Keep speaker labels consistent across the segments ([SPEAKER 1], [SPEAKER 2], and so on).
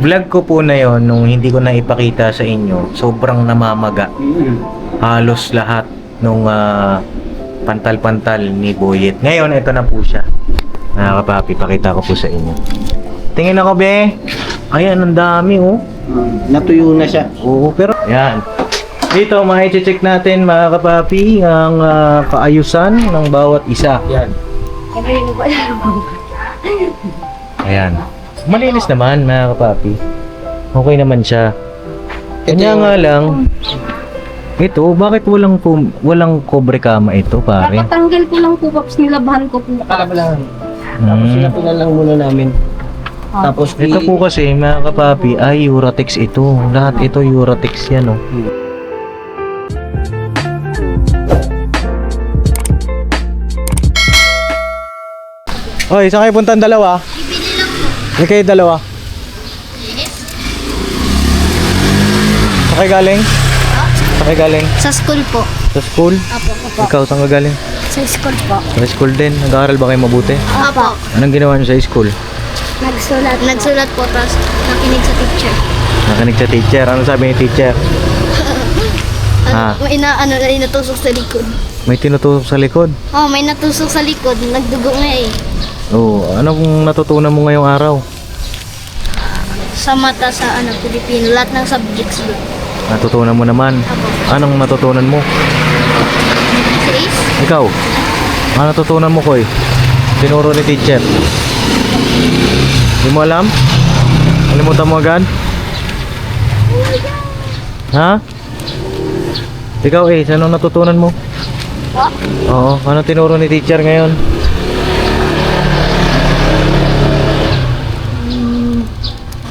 [SPEAKER 1] Vlog ko po na yon nung hindi ko na ipakita sa inyo, sobrang namamaga. Halos lahat nung pantal-pantal ni Boyet. Ngayon, ito na po siya. Mga kapapi, pakita ko po sa inyo. Tingin ako, be. Ayan, ang dami, oh.
[SPEAKER 2] Natuyo na siya.
[SPEAKER 1] Oo, pero yan. Dito, ma-check natin, mga kapapi, ang kaayusan ng bawat isa.
[SPEAKER 2] Yan.
[SPEAKER 1] Ayan. Malinis naman, mga kapapi. Okay naman siya. Kanya nga lang, ito, bakit walang cobre kama ito, pare?
[SPEAKER 3] Napatanggal ko lang po, Paps. Nilabahan ko po.
[SPEAKER 2] Nakalabalan. Tapos sinapunan lang muna namin. Tapos
[SPEAKER 1] Ito po kasi, mga kapapi, ay Uratex ito. Lahat ito Uratex yan, oh. Oy, saan kayo puntan dalawa?
[SPEAKER 3] Bibili lang po.
[SPEAKER 1] Hindi kayo dalawa?
[SPEAKER 3] Yes.
[SPEAKER 1] Saan kayo galing? Saan kayo galing?
[SPEAKER 3] Sa school po.
[SPEAKER 1] Sa school?
[SPEAKER 3] Apo, apo.
[SPEAKER 1] Ikaw, saan ka galing?
[SPEAKER 3] Sa school po.
[SPEAKER 1] Sa school din. Nag-aaral ba kayo mabuti?
[SPEAKER 3] Apo.
[SPEAKER 1] Anong ginawa niyo sa school?
[SPEAKER 3] Nagsulat. Nagsulat po, tapos nakinig sa teacher.
[SPEAKER 1] Nakinig sa teacher. Ano sabi ni teacher? Ah.
[SPEAKER 3] May natusok sa likod.
[SPEAKER 1] May tinutusok sa likod.
[SPEAKER 3] Oh, may natusok sa likod. Nagdugo nga eh.
[SPEAKER 1] Oh, ano kung natutunan mo ngayong araw?
[SPEAKER 3] Sa mata sa Pilipino. Lahat ng subjects doon.
[SPEAKER 1] Natutunan mo naman.
[SPEAKER 3] Apo.
[SPEAKER 1] Anong natutunan mo?
[SPEAKER 3] Si Ace?
[SPEAKER 1] Ikaw? Ano natutunan mo, Koy? Tinuro ni teacher. Hindi mo alam? Kalimutan mo agad? Ha? Ikaw, Ace, anong natutunan mo? Oo, anong tinuro ni teacher ngayon?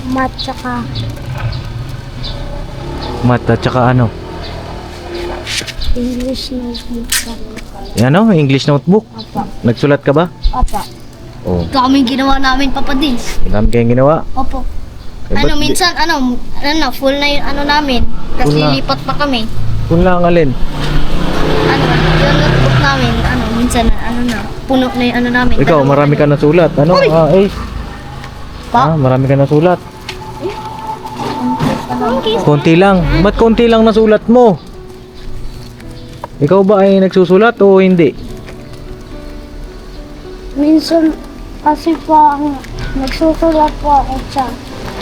[SPEAKER 3] Mat tsaka
[SPEAKER 1] Math at saka ano?
[SPEAKER 3] English notebook.
[SPEAKER 1] Ano? English notebook?
[SPEAKER 3] Apa.
[SPEAKER 1] Nagsulat ka ba?
[SPEAKER 3] Apa.
[SPEAKER 1] Oo.
[SPEAKER 3] Kaming ginawa namin, Papa Dins.
[SPEAKER 1] Ang dami kayong ginawa.
[SPEAKER 3] Opo.
[SPEAKER 1] Eh, ba't di-
[SPEAKER 3] Minsan, full na yung namin. Tapos
[SPEAKER 1] Full na?
[SPEAKER 3] lilipat pa kami.
[SPEAKER 1] Kung lang alin.
[SPEAKER 3] Yung notebook namin, minsan, puno na yung namin.
[SPEAKER 1] Ikaw, marami ka nasulat. Ano? Ace?
[SPEAKER 3] Pa?
[SPEAKER 1] Marami ka nasulat. Konti lang. Ba't konti lang nasulat mo? Ikaw ba ay nagsusulat o hindi?
[SPEAKER 3] Minsan, kasi po, nagsusulat po ako siya.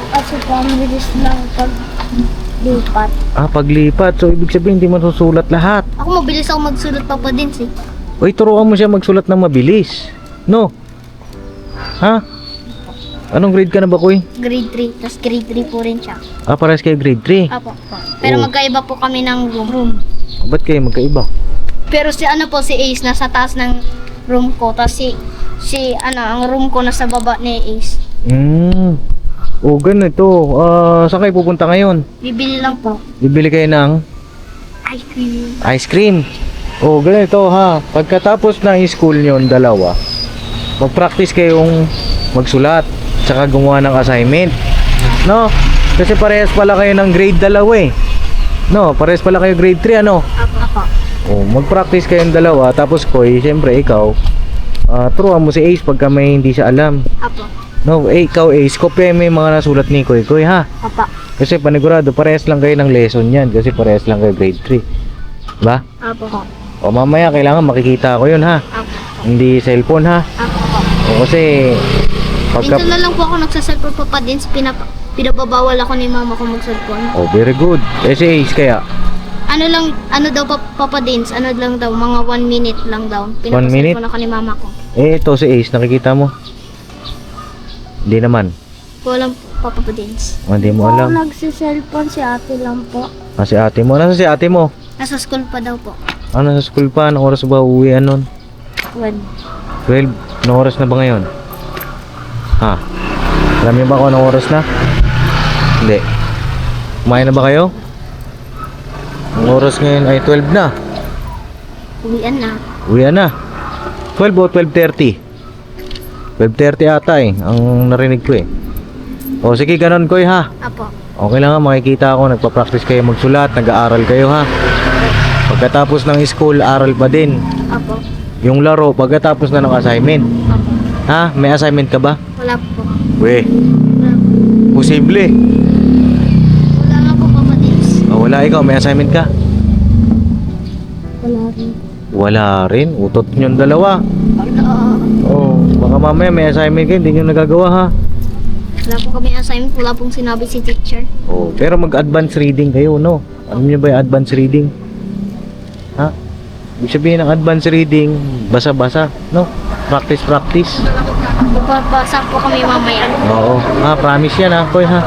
[SPEAKER 3] Kasi po, ang bilis lang paglipat.
[SPEAKER 1] Paglipat. So, ibig sabihin hindi mo nasusulat lahat.
[SPEAKER 3] Ako mabilis ako magsulat, Papa Dins eh.
[SPEAKER 1] Uy, turuan mo siya magsulat ng mabilis. No? Ha? Anong grade ka na ba, Koy?
[SPEAKER 3] Grade 3, tapos grade 3 po rin siya.
[SPEAKER 1] Parehas kayo grade 3.
[SPEAKER 3] Apo. Pero
[SPEAKER 1] Oh.
[SPEAKER 3] magkaiba po kami ng room.
[SPEAKER 1] Ba't kayo magkaiba?
[SPEAKER 3] Pero si Ace nasa taas ng room ko, tapos ang room ko nasa baba ni Ace.
[SPEAKER 1] O, ganito. Saan kayo pupunta ngayon?
[SPEAKER 3] Bibili lang po.
[SPEAKER 1] Bibili kayo ng
[SPEAKER 3] Ice cream.
[SPEAKER 1] ice cream. O, ganito ha. Pagkatapos ng school nyo, dalawa, mag-practice kayong magsulat, tsaka gumawa ng assignment. No? Kasi parehas pala kayo ng grade 2 eh. No, parehas pala kayo grade 3, ano?
[SPEAKER 3] Apo.
[SPEAKER 1] O, mag-practice kayong dalawa, tapos Koy, siyempre ikaw, turuan mo si Ace pagka may hindi siya alam.
[SPEAKER 3] Apo.
[SPEAKER 1] No, ikaw Ace, kopya mo yung mga nasulat ni Koy, ha?
[SPEAKER 3] Apo.
[SPEAKER 1] Kasi panigurado, parehas lang kayo ng lesson yan, kasi parehas lang kayo grade 3. Ba?
[SPEAKER 3] Apo.
[SPEAKER 1] O, mamaya kailangan makikita ko yun, ha?
[SPEAKER 3] Apo.
[SPEAKER 1] Hindi cellphone, ha?
[SPEAKER 3] Apo.
[SPEAKER 1] O, kasi pagka...
[SPEAKER 3] Minsan na lang po ako nagsaselfon, Papa Dins. Pinababawal ako ni mama ko magselfon.
[SPEAKER 1] Oh, very good. Si Ace kaya?
[SPEAKER 3] Ano daw Papa Dins? Ano lang daw, mga 1 minute lang daw.
[SPEAKER 1] 1 minute?
[SPEAKER 3] Pinapaselfon ako ni mama ko.
[SPEAKER 1] Ito si Ace, nakikita mo? Hindi naman.
[SPEAKER 3] Walang Papa Dins.
[SPEAKER 1] Hindi mo alam.
[SPEAKER 3] Nagsiselfon, si ate lang po.
[SPEAKER 1] Si ate mo. Nasa si ate mo?
[SPEAKER 3] Nasa school pa daw po.
[SPEAKER 1] Nasa school pa. Anong oras ba uuwi nun?
[SPEAKER 3] 12.
[SPEAKER 1] 12. Anong oras na ba ngayon? Ha? Alam niyo ba kung anong oras na? Hindi. Kumain na ba kayo? Ang oras ngayon ay 12 na.
[SPEAKER 3] Uwian na.
[SPEAKER 1] Uwian na. 12 o 12:30? 12:30 ata eh. Ang narinig ko eh. O sige, ganun Koy ha.
[SPEAKER 3] Apo.
[SPEAKER 1] Okay lang ha, makikita ako. Nagpa-practice kayo magsulat. Nag-aaral kayo ha. Pagkatapos ng school, aral pa din.
[SPEAKER 3] Apo.
[SPEAKER 1] Yung laro, pagkatapos na ng assignment.
[SPEAKER 3] Apo.
[SPEAKER 1] Ha? May assignment ka ba?
[SPEAKER 3] Wala po.
[SPEAKER 1] We.
[SPEAKER 3] Wala po.
[SPEAKER 1] Posible.
[SPEAKER 3] Wala nga po pamatilis.
[SPEAKER 1] Oh, wala ikaw, may assignment ka?
[SPEAKER 3] Wala rin.
[SPEAKER 1] Wala rin. Utot yung dalawa.
[SPEAKER 3] Wala.
[SPEAKER 1] Oh, baka mamaya may assignment kayo, hindi nyo nagagawa ha.
[SPEAKER 3] Wala po kami assignment. Wala pong sinabi si teacher.
[SPEAKER 1] Oh, pero mag-advance reading kayo, no? Alam niyo ba yung advance reading? Ha? Ibig sabihin ng advance reading, basa-basa, no? Practice.
[SPEAKER 3] Magpapasa po kami mamaya.
[SPEAKER 1] Oo. Promise yan ha, Koy ha.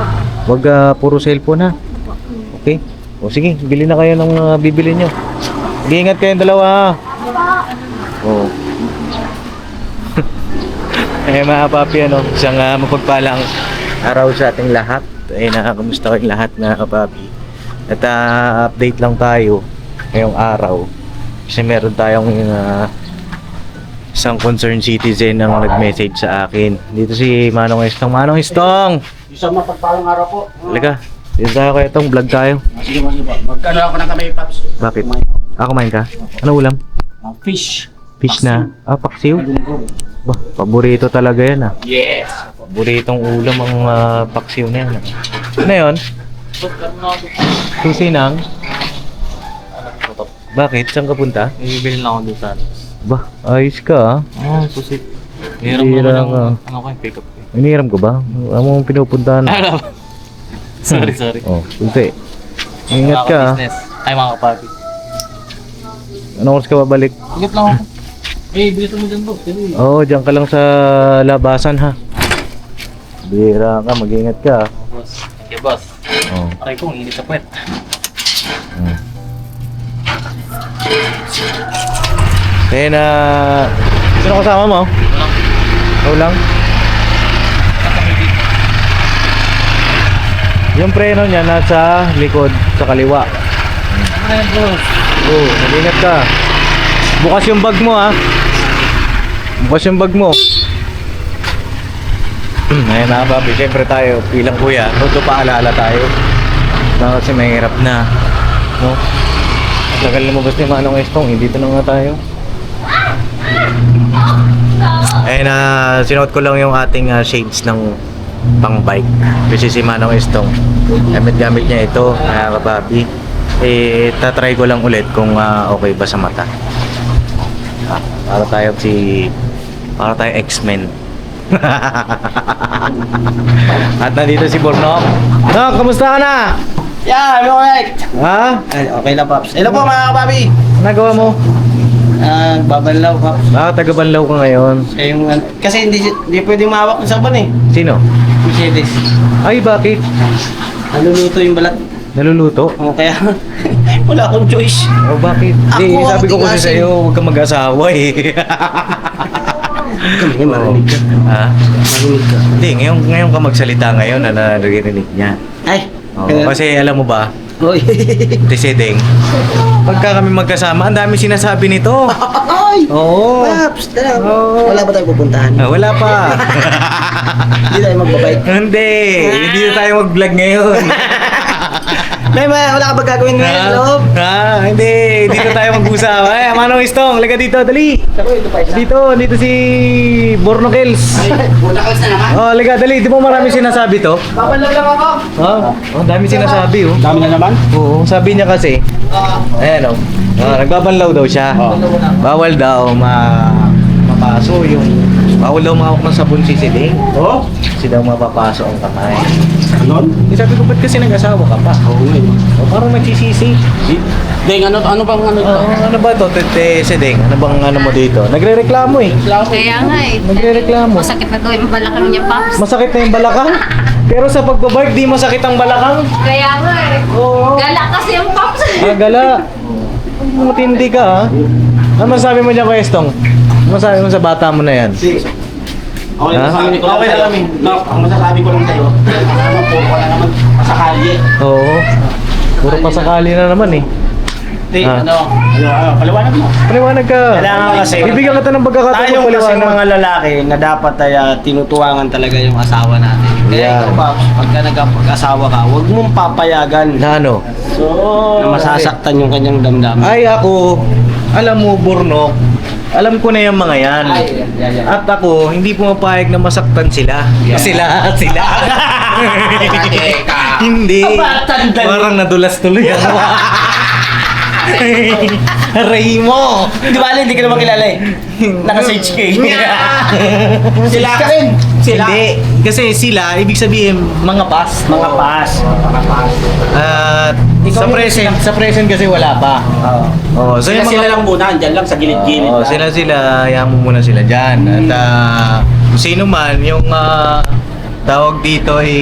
[SPEAKER 1] Huwag puro cellphone ha. Okay? O sige, bili na kayo ng bibili nyo. Ingat kayong dalawa ha. Oo. Eh mga papi, ano, isang mapagpalang araw sa ating lahat. Kamusta kayong lahat mga papi? At update lang tayo ngayong araw. Kasi meron tayong isang concerned citizen ang nag-message sa akin. Dito si Manong Estong. Manong Estong!
[SPEAKER 2] Isang mapagpalang araw po.
[SPEAKER 1] Halika, dito tayo kayo itong vlog tayo.
[SPEAKER 2] Sige po. Magkano ako ng kamay, Paps?
[SPEAKER 1] Bakit? Kumain ka? Ano ulam?
[SPEAKER 2] Fish.
[SPEAKER 1] Fish na? Paksiw? Bah, paborito talaga yan ah.
[SPEAKER 2] Yes.
[SPEAKER 1] Paboritong ulam ang paksiw na yan. Ano yun? Susinang? Bakit? Saan ka punta?
[SPEAKER 4] Bibili lang ako dito sa
[SPEAKER 1] Bah, ayos ka ah.
[SPEAKER 4] Oo, susit. Hiram mo
[SPEAKER 1] Hira
[SPEAKER 4] ng
[SPEAKER 1] ka.
[SPEAKER 4] ano ko yung pick-up ko.
[SPEAKER 1] Iniram ko ba? Ano mong pinupuntahan?
[SPEAKER 4] Sorry.
[SPEAKER 1] Oh, kunti. Ingat ka ah.
[SPEAKER 4] Business. Ay, mga kapapi.
[SPEAKER 1] Anong oras ka babalik?
[SPEAKER 4] Ingat lang ako. Bilis mo dyan, boss. Dali.
[SPEAKER 1] Oo, dyan ka lang sa labasan ha. Bira ka, mag-ingat ka.
[SPEAKER 4] Boss. Thank you, boss.
[SPEAKER 1] Oh.
[SPEAKER 4] Aray ko, ang init sa puwet.
[SPEAKER 1] Then, sino kasama mo? Ikaw lang? Yung preno niya nasa likod sa kaliwa.
[SPEAKER 4] Aray, boss.
[SPEAKER 1] Oo, mag-ingat ka. Bukas yung bag mo ha. Bukas yung bag mo. Ayun na papi, syempre tayo bilang kuya, todo paalala tayo. Kasi mahirap na, no? Tagal na mo gusto yung Manong Estong, dito na nga tayo. Ayun sinuot ko lang yung ating shades ng pang bike. Kasi si Manong Estong, gamit niya ito, mga kapapi. Tatry ko lang ulit kung okay ba sa mata. Para tayo X-Men. At nandito si Bornok. Nok, kamusta ka na?
[SPEAKER 2] Yeah, I'm alright.
[SPEAKER 1] Ha?
[SPEAKER 2] Okay lang, Paps. Hello po, mga kapapi.
[SPEAKER 1] Ano nagawa mo?
[SPEAKER 2] Babalaw, Paps.
[SPEAKER 1] Taga-Banlaw ka ngayon.
[SPEAKER 2] Kasi hindi pwedeng mawak ng saban eh.
[SPEAKER 1] Sino?
[SPEAKER 2] Mercedes.
[SPEAKER 1] Ay, bakit?
[SPEAKER 2] Naluluto yung balat.
[SPEAKER 1] Naluluto?
[SPEAKER 2] Kaya wala akong choice.
[SPEAKER 1] O bakit?
[SPEAKER 2] Ako,
[SPEAKER 1] Sabi ko kasi
[SPEAKER 2] tigasin.
[SPEAKER 1] sa'yo, huwag kang mag-asawa eh.
[SPEAKER 2] Kami, marinig ka.
[SPEAKER 1] Ha?
[SPEAKER 2] Marinig ka.
[SPEAKER 1] Hindi, ngayon ka magsalita ngayon na naririnig niya.
[SPEAKER 2] Ay.
[SPEAKER 1] Kasi alam mo ba,
[SPEAKER 2] Hoy.
[SPEAKER 1] Tisedeng, pagka kami magkasama, ang dami sinasabi nito.
[SPEAKER 2] Ay.
[SPEAKER 1] Oo.
[SPEAKER 2] Paps, tara.
[SPEAKER 1] Oo.
[SPEAKER 2] Wala ba tayong pupuntahan?
[SPEAKER 1] Wala pa.
[SPEAKER 2] Hindi tayo magbabike.
[SPEAKER 1] Hindi na tayo mag-vlog ngayon.
[SPEAKER 2] Wala ka ba gagawin ngayon sa loob?
[SPEAKER 1] Hindi. Dito tayo mag-usap. Ay, Manong Estong, laga dito, dali. Dito si Bornokels.
[SPEAKER 2] Bunakas na naman.
[SPEAKER 1] Oh, laga, dali. Di mo marami sinasabi to?
[SPEAKER 2] Babalaw lang ako.
[SPEAKER 1] Ang dami sinasabi, oh.
[SPEAKER 2] Dami na naman?
[SPEAKER 1] Oo, sabi niya kasi, ayan, oh. Nagbabanlaw daw siya. Bawal daw mapaso yung... Bawal daw mahawak ng sabon si Siding.
[SPEAKER 2] Oo.
[SPEAKER 1] Kasi daw mapapaso ang kamay.
[SPEAKER 2] Ano?
[SPEAKER 1] Sabi ko, ba't kasi nag-asawa ka pa?
[SPEAKER 2] Oo nga eh.
[SPEAKER 1] Parang nagsisisi.
[SPEAKER 2] Deng, ano bang ano to?
[SPEAKER 1] Ano ba to, Tete Siding? Ano bang ano mo dito? Nagre-reklamo eh.
[SPEAKER 3] Kaya nga eh.
[SPEAKER 1] Nagre-reklamo.
[SPEAKER 3] Masakit na daw yung balakang niya, Paps.
[SPEAKER 1] Masakit na yung balakang. Pero sa pagbabike, di masakit ang balakang.
[SPEAKER 3] Kaya nga eh.
[SPEAKER 1] Oo.
[SPEAKER 3] Gala kasi yung Paps.
[SPEAKER 1] Gala. Matindi ka ha. Ano masabi mo dyan kay Estong? Ano masabi mo sa bata mo na yan?
[SPEAKER 2] Okay,
[SPEAKER 1] Ha?
[SPEAKER 2] masasabi ko lang sa'yo. No, ang masasabi ko lang sa'yo. Ano po, wala naman masakali.
[SPEAKER 1] Oo. Puro pasakali na naman eh.
[SPEAKER 2] Hindi,
[SPEAKER 1] Ah.
[SPEAKER 2] paliwanag mo.
[SPEAKER 1] Paliwanag ka.
[SPEAKER 2] Kailangan kasi.
[SPEAKER 1] Bibigyan kita ng pagkakataon
[SPEAKER 2] Tayo kasi
[SPEAKER 1] paliwanag.
[SPEAKER 2] mga lalaki na dapat ay tinutuwangan talaga yung asawa natin. Kaya
[SPEAKER 1] Yeah.
[SPEAKER 2] ikaw ba, pagka nagkapag-asawa ka, huwag mong papayagan
[SPEAKER 1] Na ano?
[SPEAKER 2] na masasaktan yung kanyang damdamin.
[SPEAKER 1] Ay ako, alam mo Bornok, alam ko na yung mga yan.
[SPEAKER 2] Ay, yan.
[SPEAKER 1] At ako, hindi pumapayag na masaktan sila.
[SPEAKER 2] Yeah.
[SPEAKER 1] Sila.
[SPEAKER 2] Teka.
[SPEAKER 1] Hindi.
[SPEAKER 2] Batanda.
[SPEAKER 1] Parang nadulas tuloy ako. Aray mo!
[SPEAKER 2] Di ba, hindi ka naman kilala eh. Naka-search ka eh. Sila ka rin. Sila.
[SPEAKER 1] Hindi. Kasi sila, ibig sabihin, mga pass.
[SPEAKER 2] Mga pass. Mga pass.
[SPEAKER 1] At
[SPEAKER 2] Ikaw yung
[SPEAKER 1] sa present kasi wala pa. Oh, so
[SPEAKER 2] Sila
[SPEAKER 1] yung
[SPEAKER 2] sila
[SPEAKER 1] mga,
[SPEAKER 2] lang muna, andyan lang sa gilid-gilid.
[SPEAKER 1] oh,
[SPEAKER 2] lang.
[SPEAKER 1] sila, hayaan mo muna sila dyan. At kung sino man, yung tawag dito ay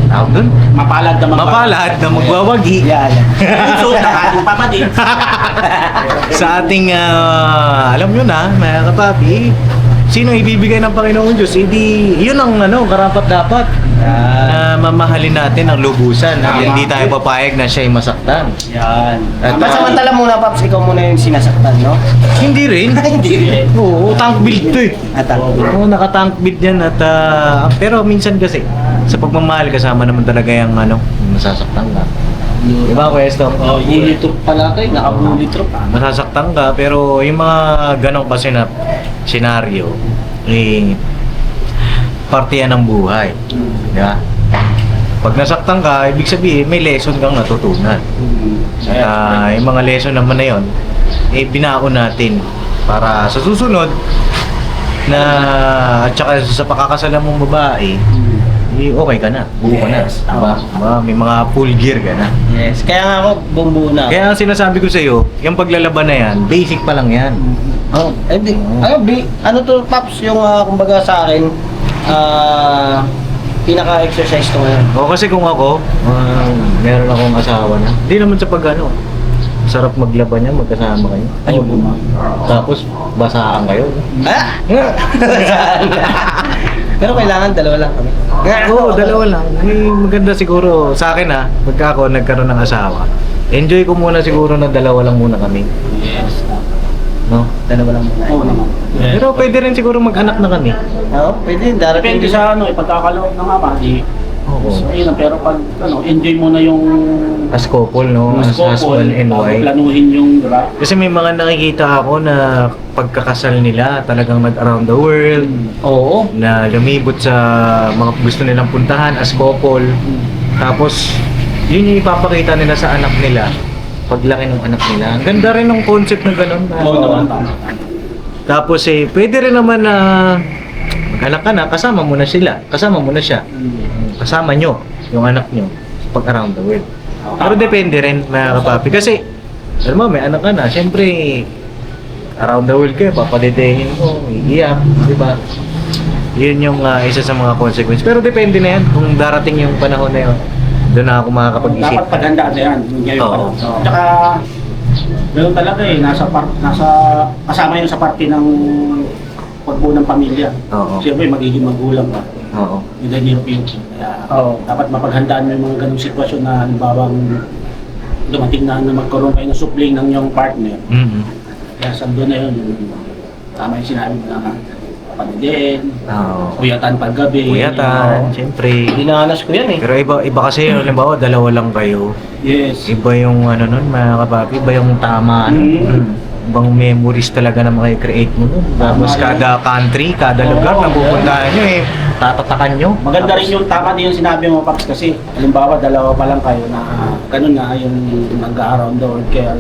[SPEAKER 1] tawag dun?
[SPEAKER 2] Mapalad na
[SPEAKER 1] Mapalad na magwawagi.
[SPEAKER 2] Yan. So, nakating papadin.
[SPEAKER 1] Sa ating, alam nyo na, mga kapapi, sino ibibigay ng Panginoon Diyos, hindi, yun ang karapat dapat. Na mamahalin natin ang lubusan.
[SPEAKER 2] Tama.
[SPEAKER 1] Hindi tayo papayag na siya'y masaktan.
[SPEAKER 2] Yan.
[SPEAKER 1] At,
[SPEAKER 2] Samantala muna, Paps, ikaw muna yung sinasaktan, no?
[SPEAKER 1] Hindi rin.
[SPEAKER 2] Hindi rin.
[SPEAKER 1] Oo, tank build to eh.
[SPEAKER 2] Tank build.
[SPEAKER 1] Oo, naka-tank build yan at pero minsan kasi sa pagmamahal kasama naman talaga yung masasaktan ka. Diba, Kuya Estok?
[SPEAKER 2] Oh, bully troop pala kayo, naka-bully troop.
[SPEAKER 1] Masasaktan ka pero yung mga ganong kasi na senaryo parte yan ng buhay. Diba? Pag nasaktan ka, ibig sabihin may lesson kang natutunan. At yung mga lesson naman na yun, binaon natin para sa susunod na at saka sa pakakasalan mong babae, okay ka na, buo ka na.
[SPEAKER 2] Yes,
[SPEAKER 1] Diba? Diba? May mga full gear ka na.
[SPEAKER 2] Yes, kaya nga ako bumbuo na.
[SPEAKER 1] Kaya ang sinasabi ko sa iyo, yung paglalaban na yan, basic pa lang yan.
[SPEAKER 2] Oh, ano to, Paps, yung kumbaga sa akin, pinaka-exercise to ngayon.
[SPEAKER 1] O kasi kung ako, meron akong asawa na. Hindi naman sa pag-ano. Sarap maglaban yan, magkasama kayo.
[SPEAKER 2] Ay,
[SPEAKER 1] Tapos, basaan kayo.
[SPEAKER 2] Ah! Pero kailangan dalawa lang kami.
[SPEAKER 1] Oo, dalawa lang. Maganda siguro sa akin pagka ako nagkaroon ng asawa. Enjoy ko muna siguro na dalawa lang muna kami.
[SPEAKER 2] Yes.
[SPEAKER 1] No?
[SPEAKER 2] Dalawa lang muna. Oo naman.
[SPEAKER 1] Pero pwede rin siguro mag-anak na kami.
[SPEAKER 2] Oo, pwede. Darating
[SPEAKER 5] Depende sa ipagkakaloob ng ama.
[SPEAKER 1] Oo.
[SPEAKER 5] So, ayun lang. Pero pag enjoy mo na yung
[SPEAKER 1] As couple, no? As husband and
[SPEAKER 5] bago
[SPEAKER 1] wife.
[SPEAKER 5] planuhin yung, di ba?
[SPEAKER 1] Kasi may mga nakikita ako na pagkakasal nila talagang nag-around the world,
[SPEAKER 2] Oo.
[SPEAKER 1] na lumibot sa mga gusto nilang puntahan as couple. Tapos, yun yung ipapakita nila sa anak nila paglaki ng anak nila. Ang ganda rin ng concept na gano'n.
[SPEAKER 5] Oo naman. Tama.
[SPEAKER 1] Tapos pwede rin naman na mag-anak ka na, kasama mo na sila. Kasama mo na siya. Kasama nyo, yung anak nyo, pag around the world. Pero depende rin, mga kapapi. Kasi, alam mo, may anak ka na, syempre, around the world kayo, papadedehin mo, iiyak, di ba? Yun yung isa sa mga consequences. Pero depende na yan, kung darating yung panahon na yun, doon na ako makakapag-isip.
[SPEAKER 5] Dapat paghandaan na yan. Ngayon pa
[SPEAKER 1] Oo.
[SPEAKER 5] lang. Tsaka, ganoon talaga nasa kasama yun sa parte ng pagbuo ng pamilya.
[SPEAKER 1] Oo.
[SPEAKER 5] Siyempre, magiging magulang ka.
[SPEAKER 1] Oo.
[SPEAKER 5] In the near future. Kaya,
[SPEAKER 2] Oo.
[SPEAKER 5] dapat mapaghandaan mo yung mga ganung sitwasyon na halimbawa dumating na magkaroon kayo ng supling ng iyong partner.
[SPEAKER 1] Mm-hmm.
[SPEAKER 5] Kaya sando na yun, tama yung sinabi mo na panidiin,
[SPEAKER 1] Oo.
[SPEAKER 5] uyatan paggabi.
[SPEAKER 1] Kuyatan, syempre.
[SPEAKER 2] Dinanas ko yan eh.
[SPEAKER 1] Pero iba kasi, halimbawa, dalawa lang kayo.
[SPEAKER 5] Yes.
[SPEAKER 1] Iba yung nun, mga kapapi, iba yung tama. Ibang memories talaga na makikreate mo nun. Tapos
[SPEAKER 5] Tama
[SPEAKER 1] kada country, kada lugar na pupuntahan nyo tatatakan nyo.
[SPEAKER 5] Maganda rin yung tama din yung sinabi mo, Paps, kasi halimbawa dalawa pa lang kayo na ganun nga yung nag-around the world kaya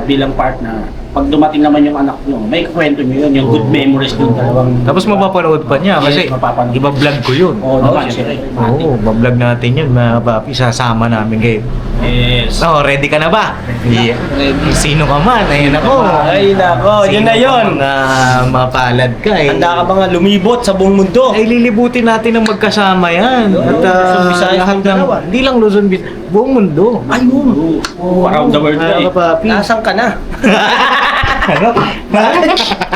[SPEAKER 5] bilang partner. Pag dumating naman yung anak nyo, may kwento nyo yun, yung good
[SPEAKER 1] Oo.
[SPEAKER 5] memories dun dalawang.
[SPEAKER 1] Tapos mapapanood pa niya kasi
[SPEAKER 5] Yes, mapapanood.
[SPEAKER 1] iba-vlog ko yun.
[SPEAKER 5] Oo naman, siyempre.
[SPEAKER 1] Oo, bablog natin yun, mga kapapi. Sasama namin kayo.
[SPEAKER 5] Yes.
[SPEAKER 1] So, ready ka na ba? Yeah. Sino ka man? Ayun ako.
[SPEAKER 2] Ay, nako. Yun na yun.
[SPEAKER 1] Mapalad ka eh.
[SPEAKER 2] Handa ka ba nga lumibot sa buong mundo?
[SPEAKER 1] Ay, lilibutin natin ng magkasama yan.
[SPEAKER 2] Oo,
[SPEAKER 1] At
[SPEAKER 2] Luzon, Visayas,
[SPEAKER 1] lahat ng,
[SPEAKER 2] Mindanao.
[SPEAKER 1] hindi lang Luzon, buong mundo.
[SPEAKER 2] Ay, no.
[SPEAKER 5] Around the world na
[SPEAKER 1] Mga
[SPEAKER 5] eh.
[SPEAKER 1] kapapi.
[SPEAKER 2] Nasaan ka na?
[SPEAKER 1] Ano?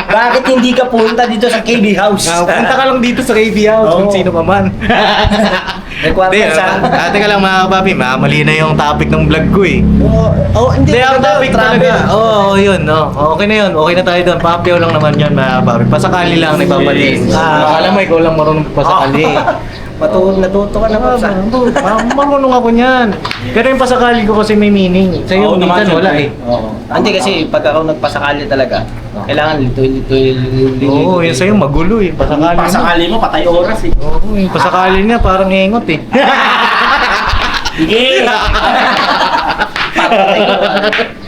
[SPEAKER 2] Bakit hindi ka punta dito sa KB House?
[SPEAKER 1] Punta ka lang dito sa KB House kung
[SPEAKER 2] Oo.
[SPEAKER 1] sino ka man. Hindi, teka lang mga kapapi, mali na yung topic ng vlog ko eh.
[SPEAKER 2] Hindi,
[SPEAKER 1] Hindi, ang topic talaga. Oo, yun, no. Okay na yun. Okay na tayo doon. Papiyaw lang naman yun, mga kapapi. Pasakali lang, nagpapatin.
[SPEAKER 5] Yes.
[SPEAKER 1] Akala mo, ikaw lang marunong pasakali.
[SPEAKER 2] Natuto ka na pa sa...
[SPEAKER 1] Marunong ako niyan. Pero yung pasakali ko kasi may meaning. Sa'yo,
[SPEAKER 5] Oo naman,
[SPEAKER 1] minsan wala eh.
[SPEAKER 5] Oo.
[SPEAKER 2] Hindi kasi pag ako nagpasakali talaga, Kailangan litoy-litoy.
[SPEAKER 1] Oo, yun sa'yo magulo eh. Pasakali mo.
[SPEAKER 5] Pasakali mo, patay oras eh.
[SPEAKER 1] Oo, yung pasakali niya parang engot eh.
[SPEAKER 5] Sige!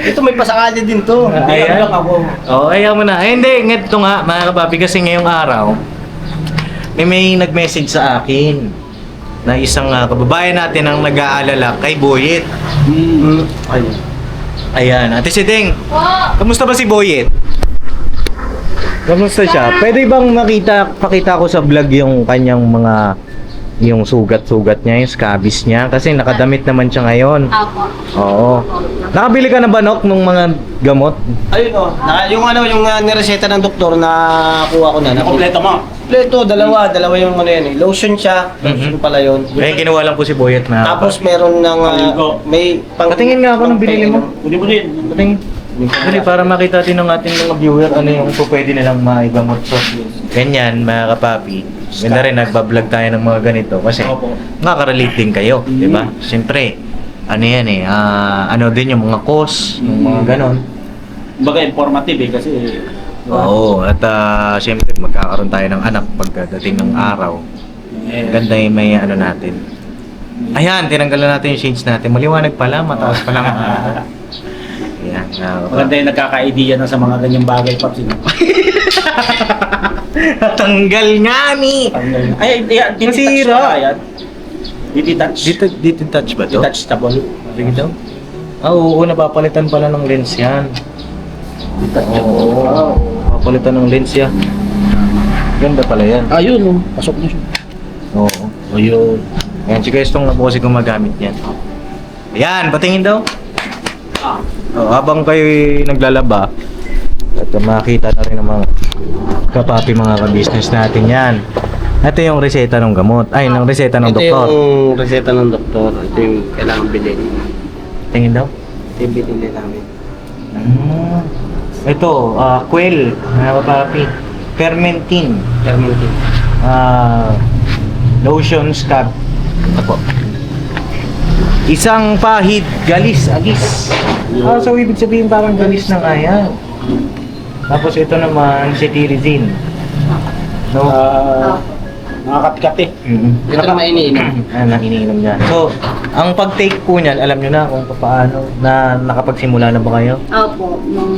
[SPEAKER 2] Ito may pasakali din to.
[SPEAKER 1] Ayan.
[SPEAKER 5] lang ako.
[SPEAKER 1] Oo, ayaw mo na. Eh, hindi, ito nga, mga kapapi, kasi ngayong araw, may nag-message sa akin na isang kababayan natin ang nag-aalala kay Boyet.
[SPEAKER 5] Ayun.
[SPEAKER 1] Ayan, Ate Siding, kamusta ba si Boyet? Kamusta siya? Pwede bang pakita ko sa vlog yung kanyang yung sugat-sugat niya, yung scabies niya? Kasi nakadamit naman siya ngayon.
[SPEAKER 3] Ako.
[SPEAKER 1] Oo. Nakabili ka na ba, Nok, ng mga gamot?
[SPEAKER 2] Ayun o. Yung nireseta ng doktor na kuha ko na.
[SPEAKER 5] Kompleto mo.
[SPEAKER 2] Kompleto, dalawa yung ano yan eh. Lotion siya. Lotion pala yun.
[SPEAKER 1] Eh, kinuha lang po si Boyet na.
[SPEAKER 2] Tapos meron ng may
[SPEAKER 1] Patingin nga ako ng binili mo.
[SPEAKER 5] Hindi mo din.
[SPEAKER 1] Patingin. Dali, para makita din ng ating mga viewer ano yung pwede nilang maigamot. So, ganyan, mga kapapi. Ganda rin, nagbablog tayo ng mga ganito kasi
[SPEAKER 5] Opo.
[SPEAKER 1] makaka-relate din kayo, di ba? Siyempre, ano yan eh, ano din yung mga cause, yung mga ganon.
[SPEAKER 5] Baga informative eh kasi.
[SPEAKER 1] Oo, at siyempre magkakaroon tayo ng anak pagdating ng araw. Ganda yung may ano natin. Ayan, tinanggalan natin yung shades natin. Maliwanag pala, mataas pa lang. Ayan,
[SPEAKER 5] Maganda yung nagkaka-idea na sa mga ganyang bagay, Paps.
[SPEAKER 1] Natanggal nga ni!
[SPEAKER 5] Ay,
[SPEAKER 1] Nasira.
[SPEAKER 5] Detach.
[SPEAKER 1] Dito touch ba to?
[SPEAKER 5] Detachable.
[SPEAKER 1] Sige daw. Oo, napapalitan pala ng lens yan. Oo, papalitan ng lens yan. Ganda pala yan.
[SPEAKER 5] Ayun, pasok na siya.
[SPEAKER 1] Oo.
[SPEAKER 5] Ayun.
[SPEAKER 1] Ayan, si Kwestong na po kasi gumagamit yan. Ayan, patingin daw. Habang kayo naglalaba, at makita na rin ng mga kapapi, mga ka-business natin yan. Ito yung reseta ng gamot. Ay, ng reseta ng doktor.
[SPEAKER 2] Ito yung reseta ng doktor. Ito yung kailangan bilhin.
[SPEAKER 1] Tingin daw.
[SPEAKER 2] Ito yung binili namin.
[SPEAKER 1] Ito, quail, mga kapapi. Fermentin.
[SPEAKER 2] Termintin.
[SPEAKER 1] Lotion scab. Ito po. Isang pahid, galis, agis. So ibig sabihin parang galis na kaya. Tapos ito naman, cetirizine. No?
[SPEAKER 5] Nakakapikat eh.
[SPEAKER 2] Ito naman iniinom.
[SPEAKER 1] Na iniinom niya. So, ang pag-take po niyan, alam niyo na kung paano na nakapagsimula na ba kayo?
[SPEAKER 6] Opo, nung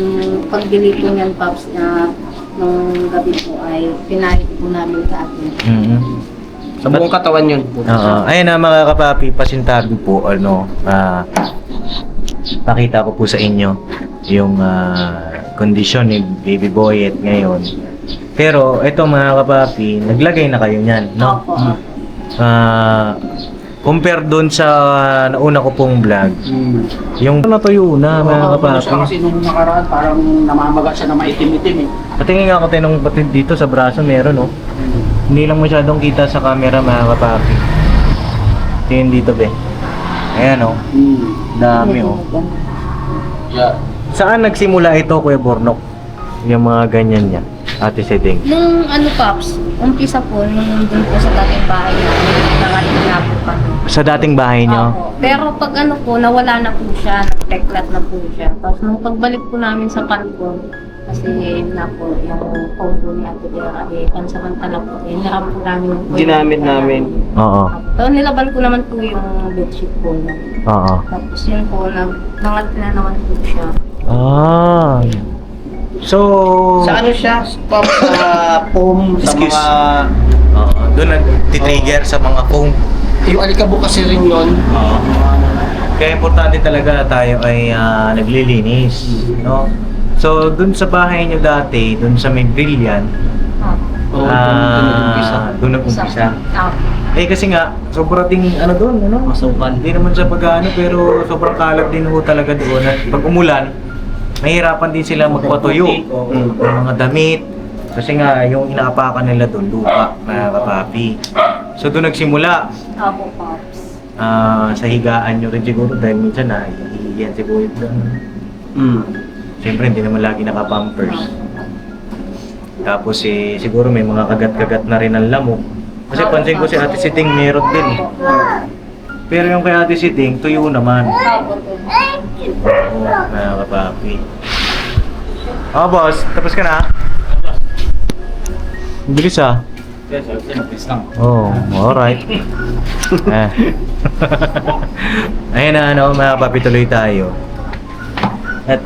[SPEAKER 6] pagbili po niyan, Pops, na nung gabi po ay pinahit po namin sa atin.
[SPEAKER 2] Sa buong katawan yun.
[SPEAKER 1] Ayun na mga kapapi, pasintabi po, pakita ko po sa inyo yung kondisyon ni Baby Boyet ngayon. Pero ito mga kapapi, naglagay na kayo niyan, no?
[SPEAKER 6] Opo.
[SPEAKER 1] Compare doon sa nauna ko pong vlog, yung natuyo na mga kapapi.
[SPEAKER 5] Kasi nung nakaraan, parang namamaga siya na maitim-itim eh.
[SPEAKER 1] Patingin nga ako tayo nung batid dito sa braso, meron, no? Hindi lang masyadong kita sa camera, mga kapapi. Tingin dito, be. Ayan, oh. Dami, oh.
[SPEAKER 2] Yeah.
[SPEAKER 1] Saan nagsimula ito, Kuya Bornok? Yung mga ganyan niya, Ate Siding.
[SPEAKER 6] Nung Pops, umpisa po, nung dun po sa dating bahay namin, nangalit na po kami.
[SPEAKER 1] Sa dating bahay niyo?
[SPEAKER 6] Opo. Pero pag nawala na po siya, nag-teklat na po siya. Tapos nung pagbalik po namin sa Palcon, kasi na po, yung phone po ni Ate Dera, pansamantala po, niram po namin po.
[SPEAKER 2] Ginamit namin.
[SPEAKER 1] Oo.
[SPEAKER 6] So, nilaban ko naman po yung bedsheet po na.
[SPEAKER 1] Oo.
[SPEAKER 6] Tapos yun po, nangat na naman po siya.
[SPEAKER 1] So...
[SPEAKER 2] Sa ano siya? Pop sa foam, sa
[SPEAKER 1] Excuse.
[SPEAKER 2] mga...
[SPEAKER 1] doon nag-trigger sa mga foam.
[SPEAKER 2] Yung alikabok kasi rin yun.
[SPEAKER 1] Kaya importante talaga tayo ay naglilinis, no? So, dun sa bahay niyo dati, dun sa may brilliant,
[SPEAKER 2] Oo,
[SPEAKER 1] doon nag-umpisa.
[SPEAKER 6] Opo.
[SPEAKER 1] Eh kasi nga, sobrang ding ano doon, ano?
[SPEAKER 2] Masukan.
[SPEAKER 1] Hindi naman siya pag-ano, pero sobrang kalat din ho talaga doon. At pag umulan, mahirapan din sila magpatuyo ng mga damit. Kasi nga, yung inaapakan nila doon, lupa, mga kapapi. So doon nagsimula.
[SPEAKER 6] Opo, Pops.
[SPEAKER 1] Sa higaan nyo rin siguro dahil minsan na iiyan siguro doon. Siyempre, hindi naman lagi naka-pampers. Tapos siguro may mga kagat-kagat na rin ang lamok. Kasi pansin ko si Ate Siding meron din. Pero yung kay Ate Siding, tuyo naman.
[SPEAKER 6] Opo.
[SPEAKER 1] Oo, mga kapapi. Oh, boss. Tapos ka na? Ang bilis ah. Oh, alright. Eh. Ayun na, ano, mapapituloy tayo. At,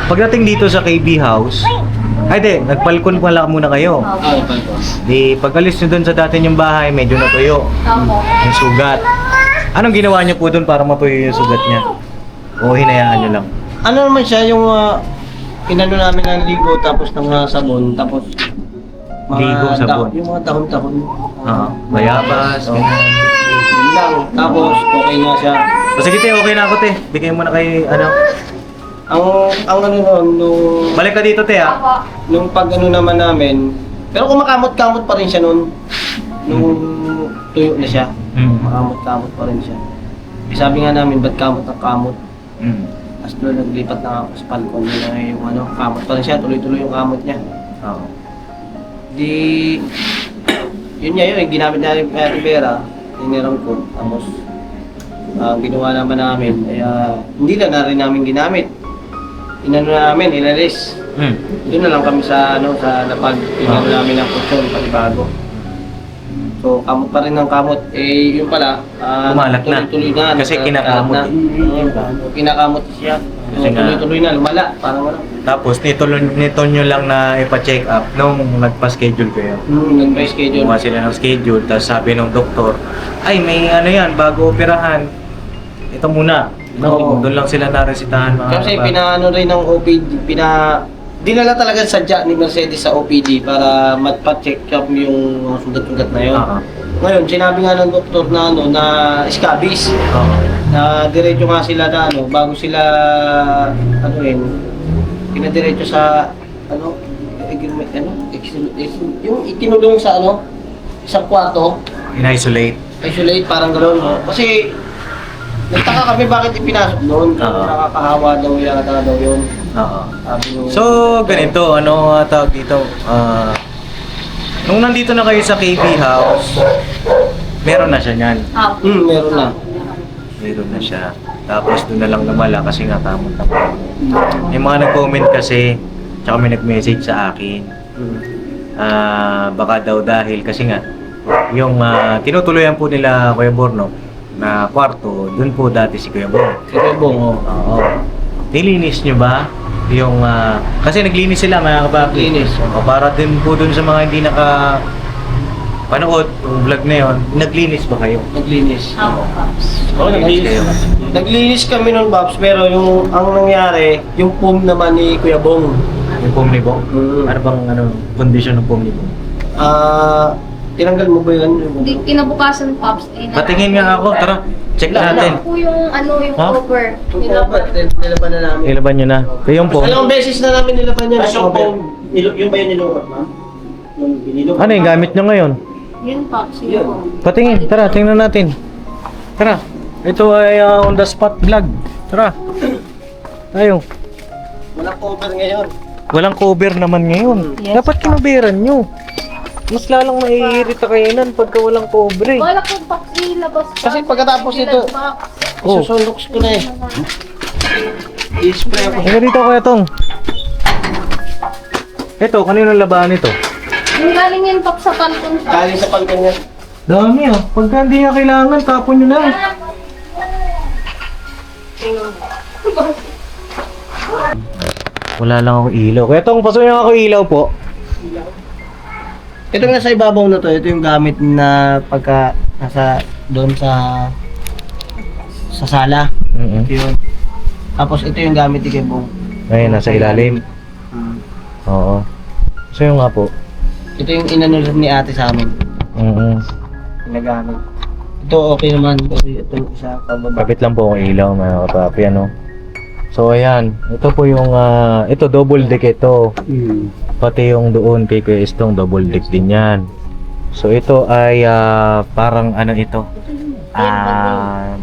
[SPEAKER 1] pagdating dito sa KB House, ay di, nagpalkon pala muna kayo. Di, pag-alis nyo dun sa dati yung bahay, medyo natuyo.
[SPEAKER 6] Opo.
[SPEAKER 1] Yung sugat. Anong ginawa niyo po dun para matuyo yung sugat niya? O hinayaan niyo lang?
[SPEAKER 2] Ano naman siya, yung inano namin ng ligo, tapos ng sabon, tapos
[SPEAKER 1] Ligo, sabon.
[SPEAKER 2] yung mga dahon-dahon.
[SPEAKER 1] Bayabas.
[SPEAKER 2] Yun lang. Tapos, okay na siya.
[SPEAKER 1] O sige te, okay na ako te. Bigay mo na kay, ano.
[SPEAKER 2] Ang ano nun,
[SPEAKER 1] Balik ka dito te ah.
[SPEAKER 2] nung pag ano naman namin, pero kumakamot-kamot pa rin siya nun. Nung tuyo na siya, makamot-kamot pa rin siya. Eh, sabi nga namin, ba't kamot ang kamot? Tapos doon naglipat na ako sa palkon na yung ano, kamot pa rin siya, tuloy-tuloy yung kamot niya.
[SPEAKER 1] Oo.
[SPEAKER 2] Di, yun nga yun, ginamit namin kaya Rivera, tinirang ko. Tapos, ang ginawa naman namin, ay hindi na rin namin ginamit. Inano na namin, ilalis. Doon na lang kami sa ano, sa napag, inano namin ng kutsyon, panibago. So, kamot pa rin ng kamot. Eh, yun pala,
[SPEAKER 1] Kumalat na.
[SPEAKER 2] tuloy-tuloy na.
[SPEAKER 1] Kasi kinakamot.
[SPEAKER 2] Kinakamot siya. So,
[SPEAKER 1] Kasi nga-
[SPEAKER 2] tuloy-tuloy na, lumala. Parang ano.
[SPEAKER 1] Tapos nito nyo lang na ipa-check up nung nagpa-schedule kayo.
[SPEAKER 2] Nag-schedule.
[SPEAKER 1] Kumuha sila ng schedule, tapos sabi ng doktor, ay may ano yan, bago operahan, ito muna. No,
[SPEAKER 2] Oo.
[SPEAKER 1] doon lang sila naresitahan mga
[SPEAKER 2] Kasi
[SPEAKER 1] kapatid.
[SPEAKER 2] pinaano rin ng OPD, dinala talaga sadya ni Mercedes sa OPD para magpa-check up yung mga sugat-sugat na yun.
[SPEAKER 1] Oo.
[SPEAKER 2] Ngayon, sinabi nga ng doktor na ano, na scabies,
[SPEAKER 1] Oo.
[SPEAKER 2] na diretso nga sila na ano, bago sila, ano yun, pinadiretso sa, yung itinulong sa ano, isang kwarto,
[SPEAKER 1] In-isolate.
[SPEAKER 2] isolate, parang gano'n, no? Kasi, nagtaka kami bakit ipinasok noon.
[SPEAKER 1] Oo.
[SPEAKER 2] Nakakahawa daw yata daw yun.
[SPEAKER 1] Oo.
[SPEAKER 2] Sabi nung...
[SPEAKER 1] So, ganito, ano tawag dito? Nung nandito na kayo sa KB House, meron na siya niyan.
[SPEAKER 6] Opo.
[SPEAKER 2] meron na.
[SPEAKER 1] Meron na siya. Tapos doon na lang lumala kasi nga tamot na po. May mga nag-comment kasi, tsaka may nag-message sa akin. Baka daw dahil kasi nga, yung tinutuloyan po nila Kuya Borno na kwarto, doon po dati si Kuya Borno.
[SPEAKER 2] Sige bong,
[SPEAKER 1] Oo. Nilinis nyo ba? Yung, kasi naglinis sila mga kapapi.
[SPEAKER 2] Linis.
[SPEAKER 1] O, para din po dun sa mga hindi panood yung vlog na yun, naglinis ba kayo?
[SPEAKER 2] Naglinis.
[SPEAKER 6] Opo, Pops.
[SPEAKER 1] Oo, naglinis kayo.
[SPEAKER 2] Naglinis kami nun, Babs, pero yung ang nangyari, yung foam naman ni Kuya Bong.
[SPEAKER 1] Yung pom ni Bong? Ano bang kondisyon ng pom ni Bong?
[SPEAKER 2] Tinanggal mo ba yun?
[SPEAKER 6] Di, kinabukasan, Pops.
[SPEAKER 1] Patingin nga ako, tara, check natin.
[SPEAKER 6] Po yung ano, yung
[SPEAKER 1] Ha?
[SPEAKER 6] cover.
[SPEAKER 2] Nilaban na namin.
[SPEAKER 1] Nilaban nyo na. Ito yung pom.
[SPEAKER 2] Dalawang beses na namin nilaban yan. Yung foam, yung ba yun nilukot, ma'am? Yung binilukot.
[SPEAKER 1] Ano yung gamit nyo ngayon?
[SPEAKER 6] Yun, Pops. Yun.
[SPEAKER 1] Patingin, tara, tingnan natin. Tara, ito ay on the spot vlog. Tara. Tayo.
[SPEAKER 2] Walang cover ngayon.
[SPEAKER 1] Walang cover naman ngayon.
[SPEAKER 6] Yes,
[SPEAKER 1] Dapat kinuberan nyo. Mas lalong naiirita kayo nun pagka walang cover eh.
[SPEAKER 6] Wala ko, Pops, ilabas pa.
[SPEAKER 2] Kasi pagkatapos ito,
[SPEAKER 1] Oh.
[SPEAKER 2] isusundoks ko na eh. I-spray ako.
[SPEAKER 1] Tingnan dito Kuya Tong. Ito, kanino labahan ito?
[SPEAKER 6] Yung galing yan, Pops, sa pantong.
[SPEAKER 2] Galing sa pangkan niya.
[SPEAKER 1] Dami ah. Pagka hindi nga kailangan, tapon nyo na. Wala lang ako ilaw. Kuya Tong, pasukin ako ilaw po.
[SPEAKER 2] Ito nga sa ibabaw na to, ito yung gamit na pagka nasa doon sa sala. Ito yun. Tapos ito yung gamit ni Kebong.
[SPEAKER 1] Ngayon, nasa ilalim. Oo. So yung nga po.
[SPEAKER 2] Ito yung inano ni ate sa amin. Ginagamit. Ito okay naman kasi ito isa pababa.
[SPEAKER 1] Kapit lang po ang ilaw mga kapapi, ano. So ayan, ito po yung, ito double deck ito. Pati yung doon kay Kuya Estong, double deck din yan. So ito ay parang ano ito?